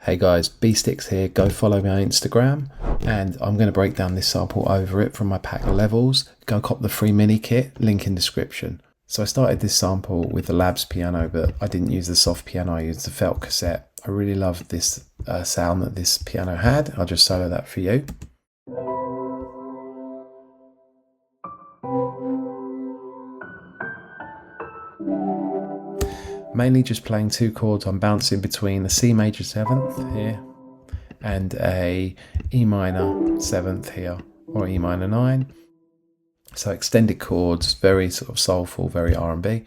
Hey guys, B-Sticks here. Go follow me on Instagram, and I'm going to break down this sample over it from my pack of levels. Go cop the free mini kit, link in description. So I started this sample with the Labs piano, but I didn't use the soft piano, I used the felt cassette. I really loved this sound that this piano had. I'll just solo that for you. Mainly just playing two chords. I'm bouncing between a C major 7th here and a E minor 7th here, or E minor 9. So extended chords, very sort of soulful, very R&B.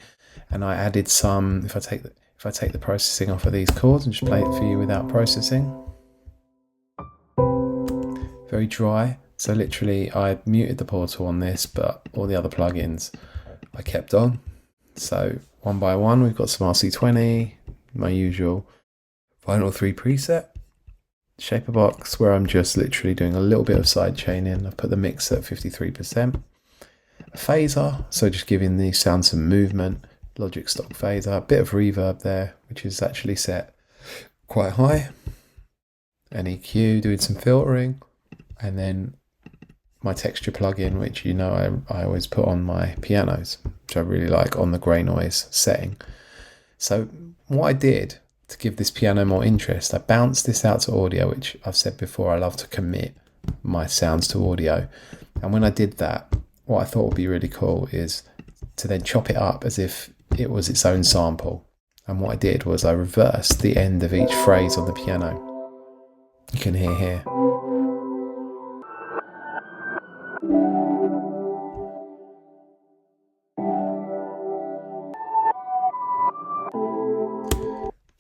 And I added some, if I take the processing off of these chords and just play it for you without processing. Very dry. So literally I muted the portal on this, but all the other plugins I kept on. So one by one, we've got some RC20, my usual Vinyl 3 preset, Shaper Box, where I'm just literally doing a little bit of side chaining. I've put the mix at 53%. A phaser, so just giving the sound some movement. Logic stock phaser, a bit of reverb there, which is actually set quite high. An EQ, doing some filtering, and then my texture plugin, which you know I always put on my pianos, which I really like, on the grey noise setting. So what I did to give this piano more interest, I bounced this out to audio, which I've said before, I love to commit my sounds to audio. And when I did that, what I thought would be really cool is to then chop it up as if it was its own sample. And what I did was I reversed the end of each phrase on the piano. You can hear here.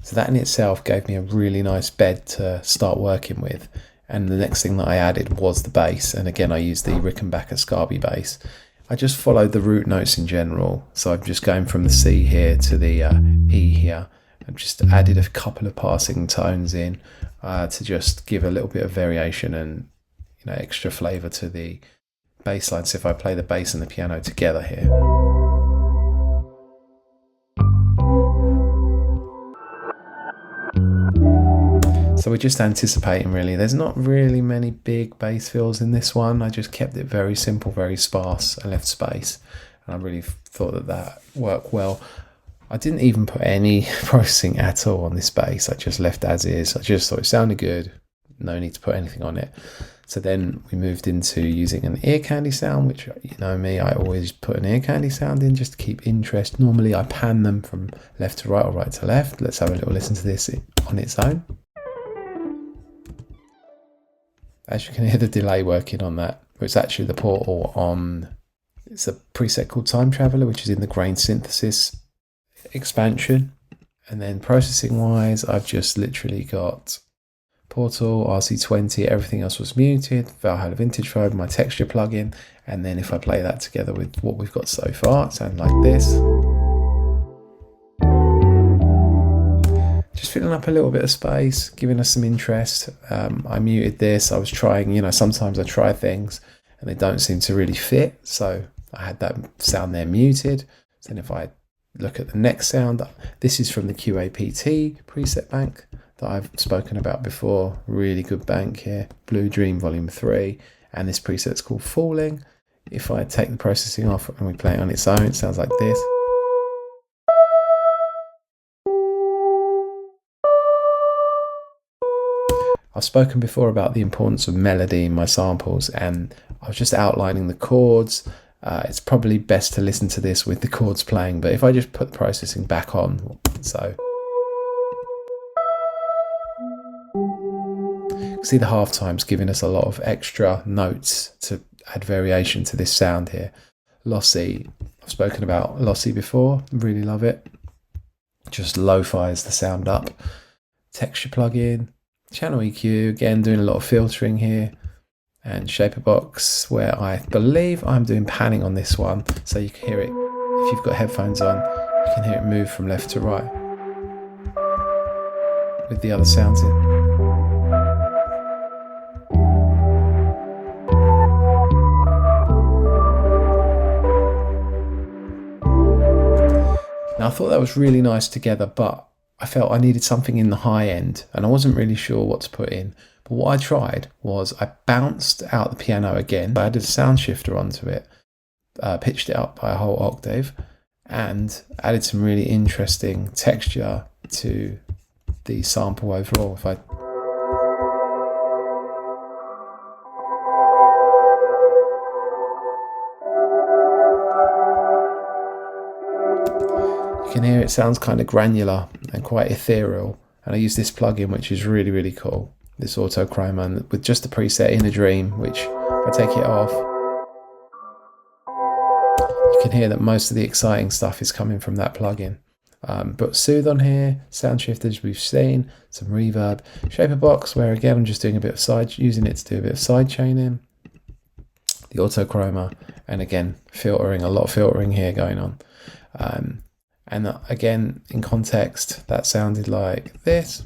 So that in itself gave me a really nice bed to start working with. And the next thing that I added was the bass. And again, I used the Rickenbacker Scarby bass. I just followed the root notes in general. So I'm just going from the C here to the E here. I've just added a couple of passing tones in to just give a little bit of variation and extra flavour to the bass line. So if I play the bass and the piano together here. So we're just anticipating really. There's not really many big bass fills in this one. I just kept it very simple, very sparse, and left space. And I really thought that worked well. I didn't even put any processing at all on this bass. I just left as is. I just thought it sounded good. No need to put anything on it. So then we moved into using an ear candy sound, which, you know me, I always put an ear candy sound in just to keep interest. Normally I pan them from left to right or right to left. Let's have a little listen to this on its own. As you can hear the delay working on that, it's actually the portal on, it's a preset called Time Traveler, which is in the grain synthesis expansion. And then processing wise, I've just literally got portal, RC20, everything else was muted, Valhalla Vintage Mode, my texture plugin. And then if I play that together with what we've got so far, it sounds like this. Just filling up a little bit of space, giving us some interest. I muted this. I was trying, sometimes I try things and they don't seem to really fit. So I had that sound there muted. So then if I look at the next sound, this is from the QAPT preset bank that I've spoken about before. Really good bank here. Blue Dream Volume 3. And this preset's called Falling. If I take the processing off and we play it on its own, it sounds like this. I've spoken before about the importance of melody in my samples, and I was just outlining the chords. It's probably best to listen to this with the chords playing, but if I just put the processing back on, so. See, the half time's giving us a lot of extra notes to add variation to this sound here. Lossy, I've spoken about Lossy before, really love it. Just lo-fi's the sound up. Texture plugin. Channel EQ, again doing a lot of filtering here, and Shaper Box, where I believe I'm doing panning on this one, so you can hear it, if you've got headphones on, you can hear it move from left to right with the other sounds in. Now I thought that was really nice together, but I felt I needed something in the high end and I wasn't really sure what to put in. But what I tried was I bounced out the piano again. I added a sound shifter onto it, pitched it up by a whole octave, and added some really interesting texture to the sample overall. If I you can hear it sounds kind of granular and quite ethereal, and I use this plugin which is really, really cool, this Auto Chroma, with just the preset Inner Dream, which if I take it off, you can hear that most of the exciting stuff is coming from that plugin. But Soothe on here, sound shifters we've seen, some reverb, Shaper Box, where again I'm just doing a bit of using it to do a bit of side chaining, the Auto Chroma, and again filtering, a lot of filtering here going on. And again, in context, that sounded like this.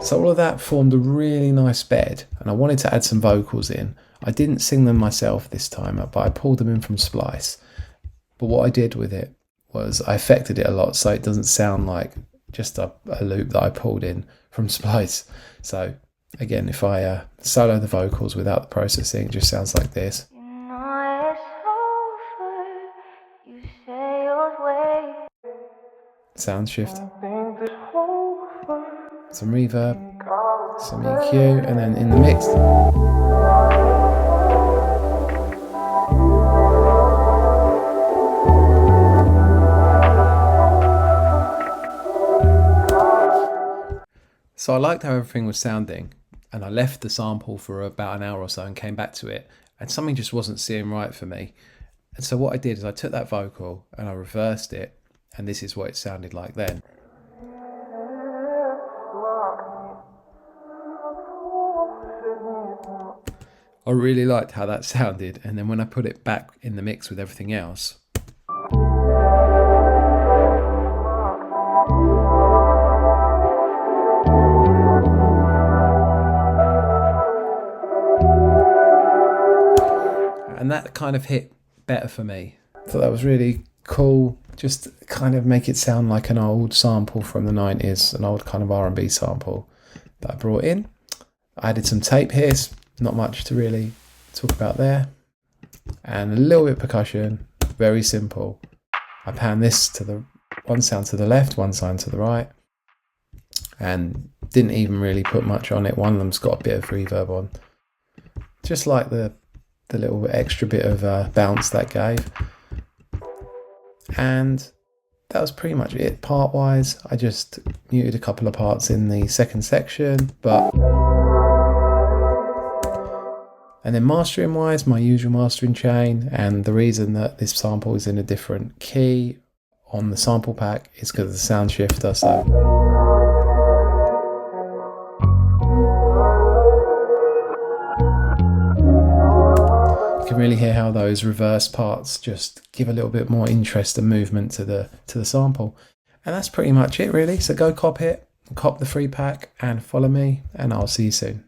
So all of that formed a really nice bed, and I wanted to add some vocals in. I didn't sing them myself this time, but I pulled them in from Splice. But what I did with it was I affected it a lot so it doesn't sound like just a loop that I pulled in from Splice. So again, if I solo the vocals without the processing, it just sounds like this. Sound shift, some reverb, some EQ, and then in the mix, so I liked how everything was sounding, and I left the sample for about an hour or so and came back to it, and something just wasn't seeming right for me. And so what I did is I took that vocal and I reversed it, and this is what it sounded like then. I really liked how that sounded, and then when I put it back in the mix with everything else, and that kind of hit better for me. I thought that was really cool, just kind of make it sound like an old sample from the 90s, an old kind of R&B sample that I brought in. I added some tape here, not much to really talk about there, and a little bit of percussion, very simple. I pan this to the one sound to the left, one sound to the right, and didn't even really put much on it. One of them's got a bit of reverb on, just like the little extra bit of bounce that gave. And that was pretty much it part wise. I just muted a couple of parts in the second section, and then mastering wise, my usual mastering chain, and the reason that this sample is in a different key on the sample pack is because of the sound shifter. So you can really hear how those reverse parts just give a little bit more interest and movement to the sample. And that's pretty much it really. So go cop it, cop the free pack, and follow me, and I'll see you soon.